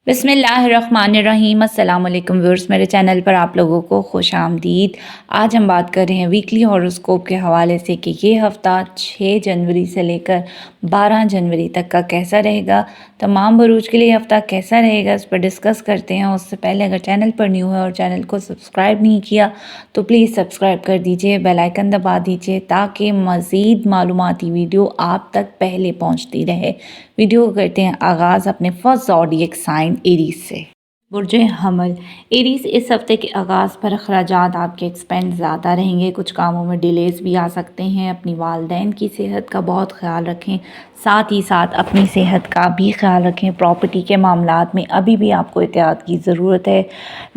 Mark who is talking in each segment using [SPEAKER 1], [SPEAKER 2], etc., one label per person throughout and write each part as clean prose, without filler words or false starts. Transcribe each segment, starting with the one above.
[SPEAKER 1] बिस्मिल्लाहिर्रहमानिर्रहीम। अस्सलाम वालेकुम व्यूअर्स, मेरे चैनल पर आप लोगों को खुश आमदीद। आज हम बात कर रहे हैं वीकली हॉरोस्कोप के हवाले से कि ये हफ़्ता 6 जनवरी से लेकर 12 जनवरी तक का कैसा रहेगा। तमाम बरूज के लिए हफ़्ता कैसा रहेगा इस पर डिस्कस करते हैं। उससे पहले अगर चैनल पर न्यू है और चैनल को सब्सक्राइब नहीं किया तो प्लीज़ सब्सक्राइब कर दीजिए, बेल आइकन दबा दीजिए ताकि मज़ीद मालूमाती वीडियो आप तक पहले पहुंचती रहे। वीडियो को करते हैं आगाज़ अपने फर्स्ट ज़ोडिएक साइन एरीज़ से। बुर्ज हमल एरीज़, इस हफ्ते के आगाज़ पर अखराजात आपके एक्सपेंस ज़्यादा रहेंगे, कुछ कामों में डिलेज़ भी आ सकते हैं। अपनी वालदैन की सेहत का बहुत ख्याल रखें, साथ ही साथ अपनी सेहत का भी ख्याल रखें। प्रॉपर्टी के मामलात में अभी भी आपको एहतियात की ज़रूरत है।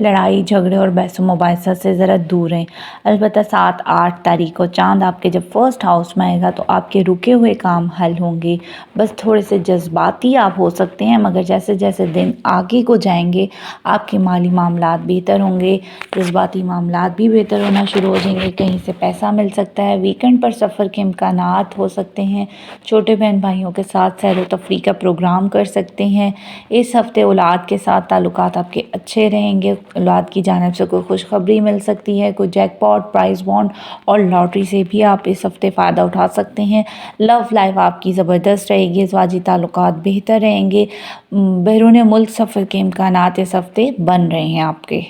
[SPEAKER 1] लड़ाई झगड़े और बहस मुबाहिसा से ज़रा दूर रहें। अलबत्ता 7-8 तारीख को चाँद आपके जब फर्स्ट हाउस में आएगा तो आपके रुके हुए काम हल होंगे। बस थोड़े से जज्बाती आप हो सकते हैं, मगर जैसे जैसे दिन आगे को जाएंगे आपके माली मामलात बेहतर होंगे, जज्बाती मामलात भी बेहतर होना शुरू हो जाएंगे। कहीं से पैसा मिल सकता है। वीकेंड पर सफ़र के इम्कानात हो सकते हैं। छोटे बहन भाइयों के साथ सैर व तफरीह का प्रोग्राम कर सकते हैं। इस हफ़्ते औलाद के साथ ताल्लुकात आपके अच्छे रहेंगे। औलाद की जानिब से कोई खुशखबरी मिल सकती है। कोई जैकपॉट, प्राइज़ बॉन्ड और लॉटरी से भी आप इस हफ़्ते फ़ायदा उठा सकते हैं। लव लाइफ आपकी ज़बरदस्त रहेगी। ज़वाजी ताल्लुकात बेहतर रहेंगे। बैरून मुल्क सफ़र के इम्कानात इस हफ़्ते बन रहे हैं आपके।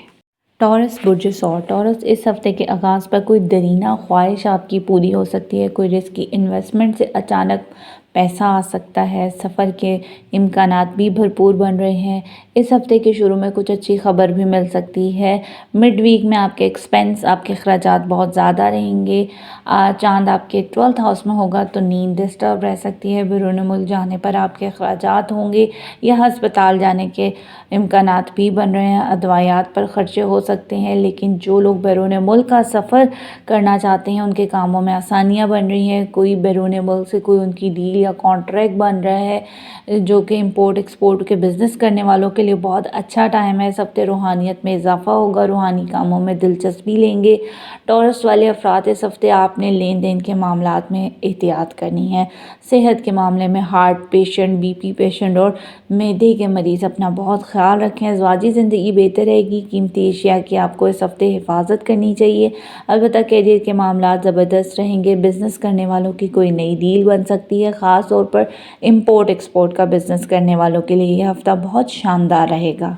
[SPEAKER 1] टॉरस बुर्ज सौर, टॉरस, इस हफ़्ते के आगाज़ पर कोई दरीना ख्वाहिश आपकी पूरी हो सकती है। कोई रिस्की इन्वेस्टमेंट से अचानक पैसा आ सकता है। सफ़र के इम्कानात भी भरपूर बन रहे हैं। इस हफ़्ते के शुरू में कुछ अच्छी खबर भी मिल सकती है। मिड वीक में आपके एक्सपेंस, आपके अखराजात बहुत ज़्यादा रहेंगे। चाँद आपके 12th हाउस में होगा तो नींद डिस्टर्ब रह सकती है। बैरून मुल्क जाने पर आपके अखराजात होंगे या हस्पताल जाने के इम्कानात भी बन रहे हैं। अदवायात पर ख़र्चे हो सकते हैं, लेकिन जो लोग बैरून मुल्क का सफ़र करना चाहते हैं उनके कामों में आसानियाँ बन रही हैं। कोई बैरून मुल्क से कोई उनकी डील या कॉन्ट्रैक्ट बन रहा है जो कि इंपोर्ट एक्सपोर्ट के बिज़नेस करने वालों के लिए बहुत अच्छा टाइम है। इस हफ्ते रूहानियत में इजाफा होगा, रूहानी कामों में दिलचस्पी लेंगे। टॉरस वाले अफराद, इस हफ्ते आपने लेन देन के मामलात में एहतियात करनी है। सेहत के मामले में हार्ट पेशेंट, बीपी पेशेंट और मैदे के मरीज़ अपना बहुत ख्याल रखें। ज़वाजी ज़िंदगी बेहतर रहेगी। कीमती एशिया की आपको इस हफ्ते हिफाजत करनी चाहिए। अलबत्ता कैरियर के मामलात ज़बरदस्त रहेंगे। बिज़नेस करने वालों की कोई नई डील बन सकती है। ख़ास तौर पर इंपोर्ट एक्सपोर्ट का बिज़नेस करने वालों के लिए यह हफ़्ता बहुत शानदार रहेगा।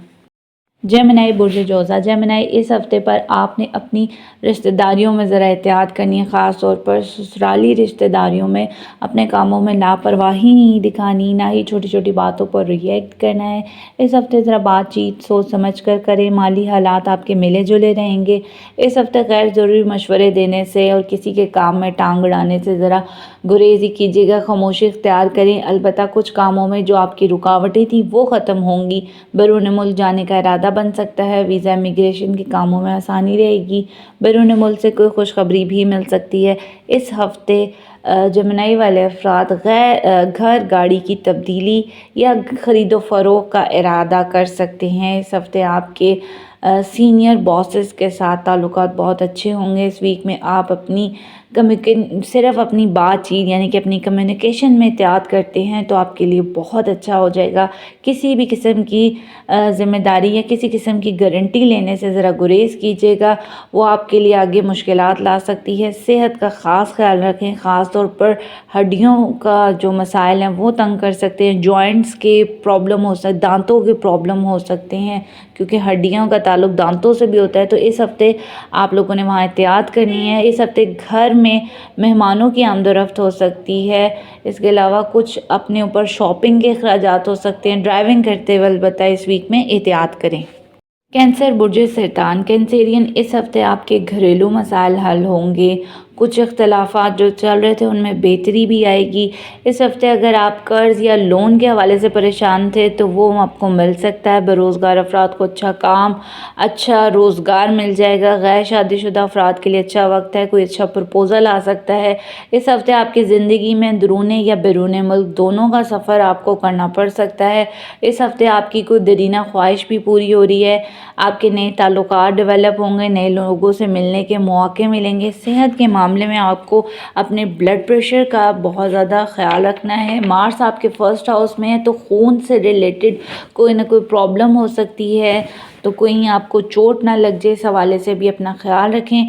[SPEAKER 1] जेमिनी बुर्ज जोज़ा, जेमिनी, इस हफ़्ते पर आपने अपनी रिश्तेदारियों में ज़रा एहतियात करनी है। ख़ास तौर पर ससुराली रिश्तेदारियों में अपने कामों में लापरवाही नहीं दिखानी, ना ही छोटी छोटी बातों पर रिएक्ट करना है। इस हफ़्ते ज़रा बातचीत सोच समझ कर करें। माली हालात आपके मिले जुले रहेंगे। इस हफ़्ते गैर ज़रूरी मशवरे देने से और किसी के काम में टांग अड़ाने से ज़रा गुरेज़ी कीजिएगा, खामोशी इख्तियार करें। अलबत्ता कुछ कामों में जो आपकी रुकावटें थी वो ख़त्म होंगी। बैरून मुल्क जाने का इरादा बन सकता है। वीज़ा इमिग्रेशन के कामों में आसानी रहेगी। बैरून मुल्क से कोई खुशखबरी भी मिल सकती है। इस हफ़्ते जेमिनी वाले अफराद घर गाड़ी की तब्दीली या ख़रीदो फ़रोख्त का इरादा कर सकते हैं। इस हफ़्ते आपके सीनियर बॉसेस के साथ ताल्लुकात बहुत अच्छे होंगे। इस वीक में आप अपनी सिर्फ अपनी बातचीत यानी कि अपनी कम्युनिकेशन में एहतियात करते हैं तो आपके लिए बहुत अच्छा हो जाएगा। किसी भी किस्म की ज़िम्मेदारी या किसी किस्म की गारंटी लेने से ज़रा गुरेज़ कीजिएगा, वो आपके लिए आगे मुश्किलात ला सकती है। सेहत का ख़ास ख्याल रखें। ख़ास तौर पर हड्डियों का जो मसाइल हैं वो तंग कर सकते हैं। जॉइंट्स के प्रॉब्लम हो सकते, दांतों के प्रॉब्लम हो सकते हैं, क्योंकि हड्डियों का ताल्लुक दांतों से भी होता है। तो इस हफ़्ते आप लोगों ने वहाँ एहतियात करनी है। इस हफ़्ते घर में मेहमानों की आमदोरफ्त हो सकती है। इसके अलावा कुछ अपने ऊपर शॉपिंग के अखराजात हो सकते हैं। ड्राइविंग करते हुए अलबत्ता इस वीक में एहतियात करें। कैंसर बुर्ज सरतान, कैंसेरियन, इस हफ़्ते आपके घरेलू मसाइल हल होंगे। कुछ इख्तलाफात जो चल रहे थे उनमें बेहतरी भी आएगी। इस हफ़्ते अगर आप कर्ज़ या लोन के हवाले से परेशान थे तो वो आपको मिल सकता है। बेरोज़गार अफराद को अच्छा काम, अच्छा रोज़गार मिल जाएगा। गैर शादीशुदा अफराद के लिए अच्छा वक्त है। कोई अच्छा प्रपोज़ल आ सकता है। इस हफ़्ते आपकी ज़िंदगी में अंदरूनी या बैरून मुल्क दोनों का सफ़र आपको करना पड़ सकता है। इस हफ़्ते आपकी कोई दरीना ख्वाहिश भी पूरी हो रही है। आपके नए ताल्लुकात डेवलप होंगे, नए लोगों से मिलने के मौके मिलेंगे। सेहत के معاملے میں آپ کو اپنے بلڈ پریشر کا بہت زیادہ خیال رکھنا ہے۔ مارس آپ کے فرسٹ ہاؤس میں ہے تو خون سے ریلیٹڈ کوئی نہ کوئی پرابلم ہو سکتی ہے، تو کوئی آپ کو چوٹ نہ لگ جائے، اس حوالے سے بھی اپنا خیال رکھیں۔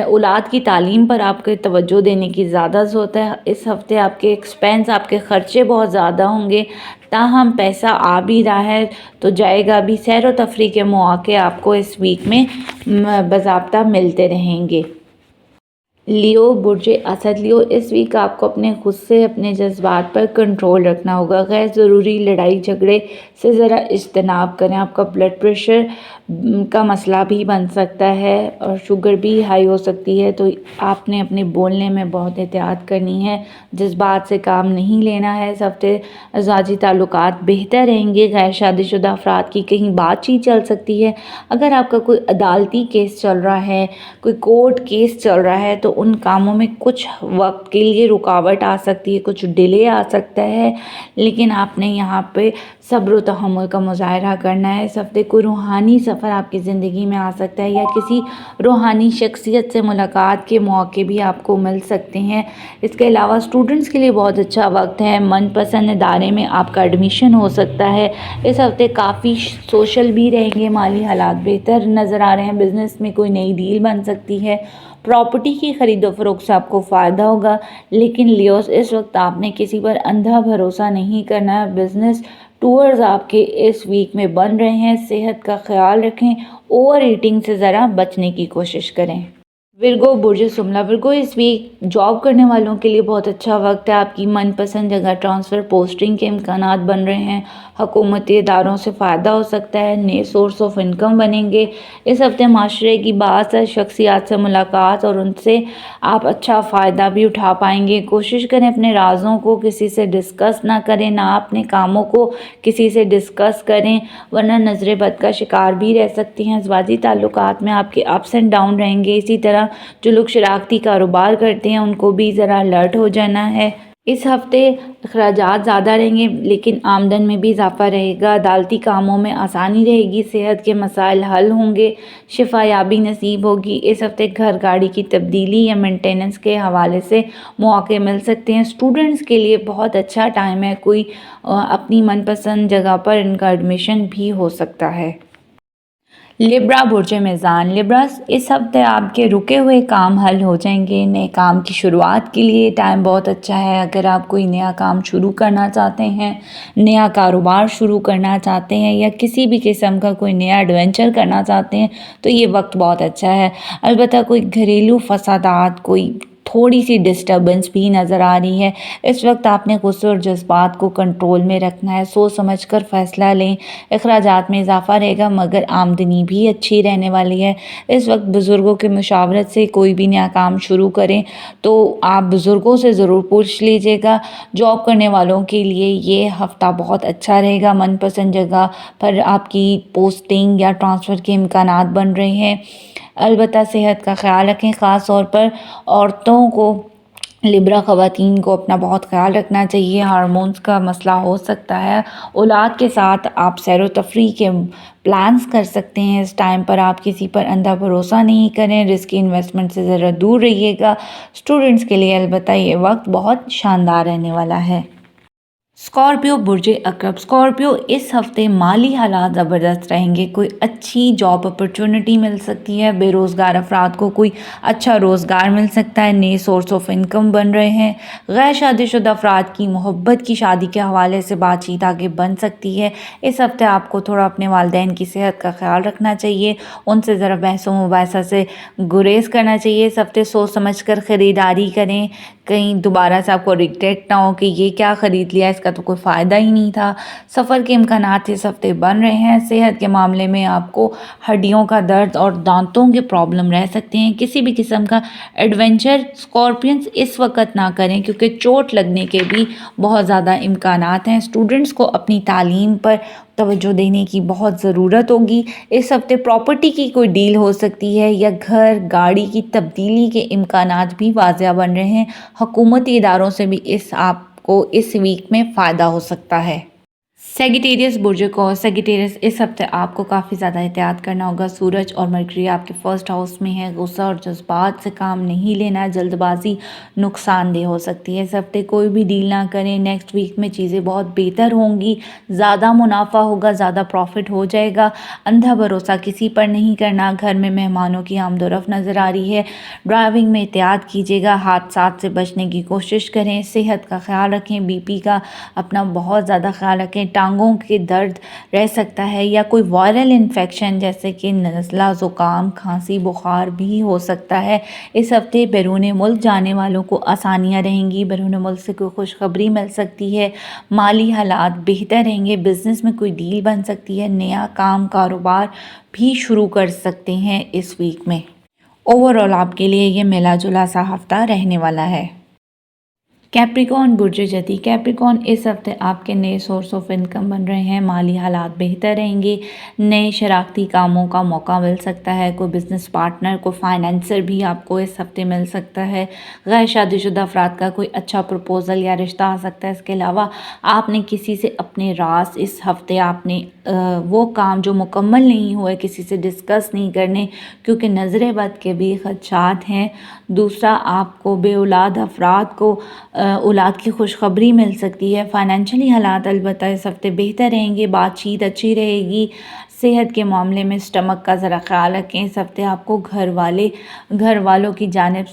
[SPEAKER 1] اولاد کی تعلیم پر آپ کے توجہ دینے کی زیادہ ضرورت ہے۔ اس ہفتے آپ کے ایکسپینس، آپ کے خرچے بہت زیادہ ہوں گے، تاہم پیسہ آ بھی رہا ہے تو جائے گا بھی۔ سیر و تفریح کے مواقع آپ کو اس ویک میں باضابطہ ملتے رہیں گے۔ لیو، برج اسد لیو، اس ویک آپ کو اپنے غصے، اپنے جذبات پر کنٹرول رکھنا ہوگا۔ غیر ضروری لڑائی جھگڑے سے ذرا اجتناب کریں۔ آپ کا بلڈ پریشر کا مسئلہ بھی بن سکتا ہے اور شوگر بھی ہائی ہو سکتی ہے، تو آپ نے اپنے بولنے میں بہت احتیاط کرنی ہے، جذبات سے کام نہیں لینا ہے۔ اس ہفتے ازواجی تعلقات بہتر رہیں گے۔ غیر شادی شدہ افراد کی کہیں بات چیت چل سکتی ہے۔ اگر آپ کا کوئی عدالتی کیس چل رہا ہے، کوئی کورٹ کیس چل رہا ہے، تو ان کاموں میں کچھ وقت کے لیے رکاوٹ آ سکتی ہے، کچھ ڈیلے آ سکتا ہے، لیکن آپ نے یہاں پہ صبر و تحمل کا مظاہرہ کرنا ہے۔ اس ہفتے کوئی روحانی سفر آپ کی زندگی میں آ سکتا ہے یا کسی روحانی شخصیت سے ملاقات کے موقع بھی آپ کو مل سکتے ہیں۔ اس کے علاوہ اسٹوڈنٹس کے لیے بہت اچھا وقت ہے۔ من پسند ادارے میں آپ کا ایڈمیشن ہو سکتا ہے۔ اس ہفتے کافی سوشل بھی رہیں گے، مالی حالات بہتر نظر آ رہے ہیں، بزنس میں کوئی نئی ڈیل بن سکتی ہے، پراپرٹی کی خرید و فروخت سے آپ کو فائدہ ہوگا۔ لیکن لیوز، اس وقت آپ نے کسی پر اندھا بھروسہ نہیں کرنا ہے۔ بزنس ٹورز آپ کے اس ویک میں بن رہے ہیں، صحت کا خیال رکھیں، اوور ایٹنگ سے ذرا بچنے کی کوشش کریں۔ ورگو، برج شملہ، ورگو، اس ویک جاب کرنے والوں کے لیے بہت اچھا وقت ہے۔ آپ کی من پسند جگہ ٹرانسفر، پوسٹنگ کے امکانات بن رہے ہیں، حکومتی اداروں سے فائدہ ہو سکتا ہے، نئے سورس آف انکم بنیں گے۔ اس ہفتے معاشرے کی بعض شخصیات سے ملاقات اور ان سے آپ اچھا فائدہ بھی اٹھا پائیں گے۔ کوشش کریں اپنے رازوں کو کسی سے ڈسکس نہ کریں، نہ اپنے کاموں کو کسی سے ڈسکس کریں، ورنہ نظر بد کا شکار بھی رہ سکتی ہیں۔ ازواجی تعلقات میں آپ کے اپس اینڈ ڈاؤن رہیں گے۔ اسی طرح جو لوگ شراکتی کاروبار کرتے ہیں ان کو بھی ذرا الرٹ ہو جانا ہے۔ اس ہفتے اخراجات زیادہ رہیں گے لیکن آمدن میں بھی اضافہ رہے گا۔ عدالتی کاموں میں آسانی رہے گی، صحت کے مسائل حل ہوں گے، شفا یابی نصیب ہوگی۔ اس ہفتے گھر گاڑی کی تبدیلی یا مینٹیننس کے حوالے سے مواقع مل سکتے ہیں۔ اسٹوڈنٹس کے لیے بہت اچھا ٹائم ہے، کوئی اپنی من پسند جگہ پر ان کا ایڈمیشن بھی ہو سکتا ہے۔ لیبرا، برج میزان، لیبرا، اس ہفتے آپ کے رکے ہوئے کام حل ہو جائیں گے۔ نئے کام کی شروعات کے لیے ٹائم بہت اچھا ہے۔ اگر آپ کوئی نیا کام شروع کرنا چاہتے ہیں، نیا کاروبار شروع کرنا چاہتے ہیں یا کسی بھی قسم کا کوئی نیا ایڈونچر کرنا چاہتے ہیں تو یہ وقت بہت اچھا ہے۔ البتہ کوئی گھریلو فسادات، کوئی تھوڑی سی ڈسٹربنس بھی نظر آ رہی ہے۔ اس وقت آپ نے غصے اور جذبات کو کنٹرول میں رکھنا ہے، سوچ سمجھ کر فیصلہ لیں۔ اخراجات میں اضافہ رہے گا مگر آمدنی بھی اچھی رہنے والی ہے۔ اس وقت بزرگوں کے مشاورت سے کوئی بھی نیا کام شروع کریں تو آپ بزرگوں سے ضرور پوچھ لیجیے گا۔ جاب کرنے والوں کے لیے یہ ہفتہ بہت اچھا رہے گا، من پسند جگہ پر آپ کی پوسٹنگ یا ٹرانسفر کے امکانات بن رہے ہیں۔ البتہ صحت کا خیال رکھیں، خاص طور پر عورتوں کو، لیبرا خواتین کو اپنا بہت خیال رکھنا چاہیے، ہارمونز کا مسئلہ ہو سکتا ہے۔ اولاد کے ساتھ آپ سیر و تفریح کے پلانز کر سکتے ہیں۔ اس ٹائم پر آپ کسی پر اندھا بھروسہ نہیں کریں، رسکی انویسٹمنٹ سے ذرا دور رہیے گا۔ اسٹوڈنٹس کے لیے البتہ یہ وقت بہت شاندار رہنے والا ہے۔ اسکارپیو، برج عقرب، اسکارپیو، اس ہفتے مالی حالات زبردست رہیں گے، کوئی اچھی جاب اپرچونٹی مل سکتی ہے، بے روزگار افراد کو کوئی اچھا روزگار مل سکتا ہے، نئے سورس آف انکم بن رہے ہیں۔ غیر شادی شدہ افراد کی محبت کی شادی کے حوالے سے بات چیت آگے بن سکتی ہے۔ اس ہفتے آپ کو تھوڑا اپنے والدین کی صحت کا خیال رکھنا چاہیے، ان سے ذرا بحث و مباحثہ سے گریز کرنا چاہیے۔ اس ہفتے سوچ سمجھ کر خریداری کریں، کہیں دوبارہ سے آپ کو ریگریٹ نہ ہو کہ یہ کیا خرید لیا، اس کا تو کوئی فائدہ ہی نہیں تھا۔ سفر کے امکانات اس ہفتے بن رہے ہیں۔ صحت کے معاملے میں آپ کو ہڈیوں کا درد اور دانتوں کے پرابلم رہ سکتے ہیں۔ کسی بھی قسم کا ایڈونچر اسکارپینز اس وقت نہ کریں کیونکہ چوٹ لگنے کے بھی بہت زیادہ امکانات ہیں۔ اسٹوڈنٹس کو اپنی تعلیم پر توجہ دینے کی بہت ضرورت ہوگی۔ اس ہفتے پراپرٹی کی کوئی ڈیل ہو سکتی ہے یا گھر گاڑی کی تبدیلی کے امکانات بھی واضح بن رہے ہیں۔ حکومتی اداروں سے بھی آپ کو اس ویک میں فائدہ ہو سکتا ہے۔ सेजिटेरियस बुर्ज को सेजिटेरियस इस हफ्ते आपको काफ़ी ज़्यादा एहतियात करना होगा। सूरज और मरकरी आपके फर्स्ट हाउस में है। गुस्सा और जज्बात से काम नहीं लेना है। जल्दबाजी नुकसानदेह हो सकती है। इस हफ्ते कोई भी डील ना करें। नेक्स्ट वीक में चीज़ें बहुत बेहतर होंगी। ज़्यादा मुनाफा होगा, ज़्यादा प्रॉफिट हो जाएगा। अंधा भरोसा किसी पर नहीं करना। घर में मेहमानों की आमदोरफ्त नज़र आ रही है। ड्राइविंग में एहतियात कीजिएगा। हादसात से बचने की कोशिश करें। सेहत का ख्याल रखें। बीपी का अपना बहुत ज़्यादा ख्याल रखें। टांगों के दर्द रह सकता है या कोई वायरल इन्फेक्शन जैसे कि नज़ला, ज़ुकाम, खांसी, बुखार भी हो सकता है। इस हफ्ते बैरून मुल्क जाने वालों को आसानियां रहेंगी। बैरून मुल्क से कोई खुशखबरी मिल सकती है। माली हालात बेहतर रहेंगे। बिज़नेस में कोई डील बन सकती है। नया काम कारोबार भी शुरू कर सकते हैं इस वीक में। ओवरऑल आपके लिए ये मिला जुला सा हफ्ता रहने वाला है। कैप्रिकॉर्न बुर्ज जदी कैप्रिकॉर्न इस हफ्ते आपके नए सोर्स ऑफ इनकम बन रहे हैं। माली हालात बेहतर रहेंगे। नए शराकती कामों का मौका मिल सकता है। कोई बिजनेस पार्टनर, कोई फाइनेंसर भी आपको इस हफ्ते मिल सकता है। गैर शादीशुदा अफराद का कोई अच्छा प्रपोजल या रिश्ता आ सकता है। इसके अलावा आपने किसी से अपने राज इस हफ्ते आपने वो काम जो मुकम्मल नहीं हुए किसी से डिस्कस नहीं करने, क्योंकि नज़र बद के भी खदशात हैं। दूसरा, आपको बे औलाद अफराद को औलाद की खुशखबरी मिल सकती है। फाइनेंशियली हालात अलबत्ता इस हफ्ते बेहतर रहेंगे। बातचीत अच्छी रहेगी। सेहत के मामले में स्टमक का ज़रा ख्याल रखें। इस हफ्ते आपको घर वालों की जानिब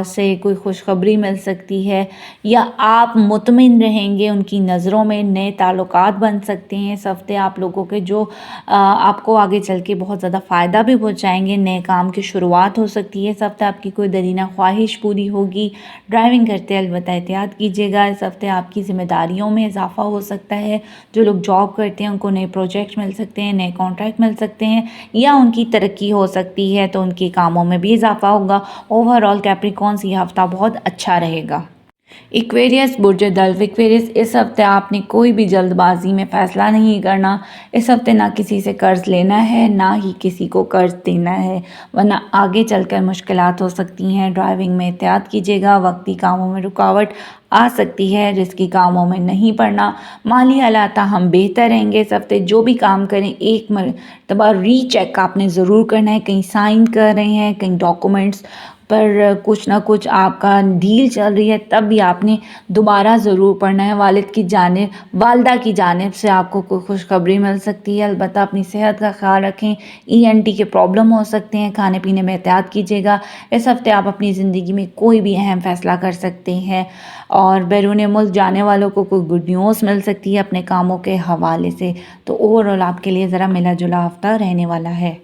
[SPEAKER 1] से कोई खुशखबरी मिल सकती है या आप मुतमिन रहेंगे। उनकी नज़रों में नए ताल्लुकात बन सकते हैं। इस हफ्ते आप लोगों के जो आपको आगे चल के बहुत ज़्यादा फ़ायदा भी पहुँचाएंगे। नए काम की शुरुआत हो सकती है। इस हफ्ते आपकी कोई दरीना ख्वाहिश पूरी होगी। ड्राइविंग करते अलबत्ता एहतियात कीजिएगा। इस हफ्ते आपकी ज़िम्मेदारियों में इजाफा हो सकता है। जो लोग जॉब करते हैं उनको नए प्रोजेक्ट मिल सकते हैं, नए कॉन्ट्रैक्ट मिल सकते हैं या उनकी तरक्की हो सकती है, तो उनके कामों में भी इजाफा होगा। ओवरऑल कैप्रिकॉर्न्स ये हफ्ता बहुत अच्छा रहेगा। एक्वेरियस बुर्ज दल्व एक्वेरियस इस हफ्ते आपने कोई भी जल्दबाजी में फ़ैसला नहीं करना। इस हफ्ते ना किसी से कर्ज़ लेना है, ना ही किसी को कर्ज़ देना है, वरना आगे चलकर मुश्किलात हो सकती हैं। ड्राइविंग में एहतियात कीजिएगा। वक्ती कामों में रुकावट आ सकती है। रिस्की कामों में नहीं पड़ना। माली हालात हम बेहतर रहेंगे। इस हफ्ते जो भी काम करें एक मरतबा रीचेक आपने ज़रूर करना है। कहीं साइन कर रहे हैं, कहीं डॉक्यूमेंट्स पर कुछ ना कुछ आपका डील चल रही है, तब भी आपने दोबारा ज़रूर पढ़ना है। वालदा की जानिब से आपको कोई खुशखबरी मिल सकती है। अलबत्ता अपनी सेहत का ख्याल रखें। ENT के प्रॉब्लम हो सकते हैं। खाने पीने में एहतियात कीजिएगा। इस हफ्ते आप अपनी ज़िंदगी में कोई भी अहम फ़ैसला कर सकते हैं और बैरून मुल्क जाने वालों को कोई गुड न्यूज़ मिल सकती है अपने कामों के हवाले से। तो ओवरऑल आपके लिए ज़रा मिला जुला हफ्ता रहने वाला है।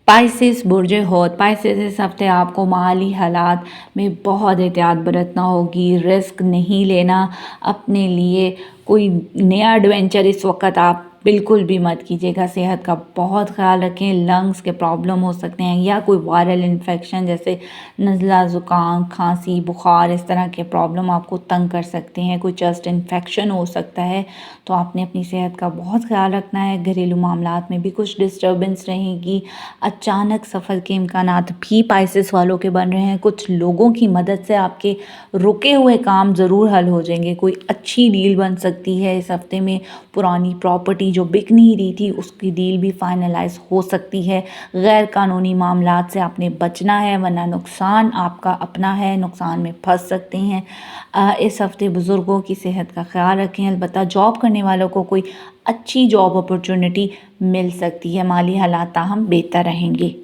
[SPEAKER 1] पाइसेस बुर्ज हौत पाइसेस इस हफ्ते आपको माली हालात में बहुत एहतियात बरतना होगी। रिस्क नहीं लेना। अपने लिए कोई नया एडवेंचर इस वक्त आप बिल्कुल भी मत कीजिएगा। सेहत का बहुत ख्याल रखें। लंग्स के प्रॉब्लम हो सकते हैं या कोई वायरल इन्फेक्शन जैसे नज़ला, ज़ुकाम, खांसी, बुखार, इस तरह के प्रॉब्लम आपको तंग कर सकते हैं। कोई चेस्ट इन्फेक्शन हो सकता है, तो आपने अपनी सेहत का बहुत ख्याल रखना है। घरेलू मामलात में भी कुछ डिस्टर्बेंस रहेगी। अचानक सफ़र के इम्कानात भी पाइसेस वालों के बन रहे हैं। कुछ लोगों की मदद से आपके रुके हुए काम ज़रूर हल हो जाएंगे। कोई अच्छी डील बन सकती है इस हफ्ते में। पुरानी प्रॉपर्टी जो बिक नहीं रही थी उसकी डील भी फाइनलाइज हो सकती है। गैर कानूनी मामलात से आपने बचना है, वरना नुकसान आपका अपना है, नुकसान में फंस सकते हैं। इस हफ्ते बुज़ुर्गों की सेहत का ख्याल रखें। अलबत्ता जॉब करने वालों को कोई अच्छी जॉब अपॉर्चुनिटी मिल सकती है। माली हालात ताहम बेहतर रहेंगे।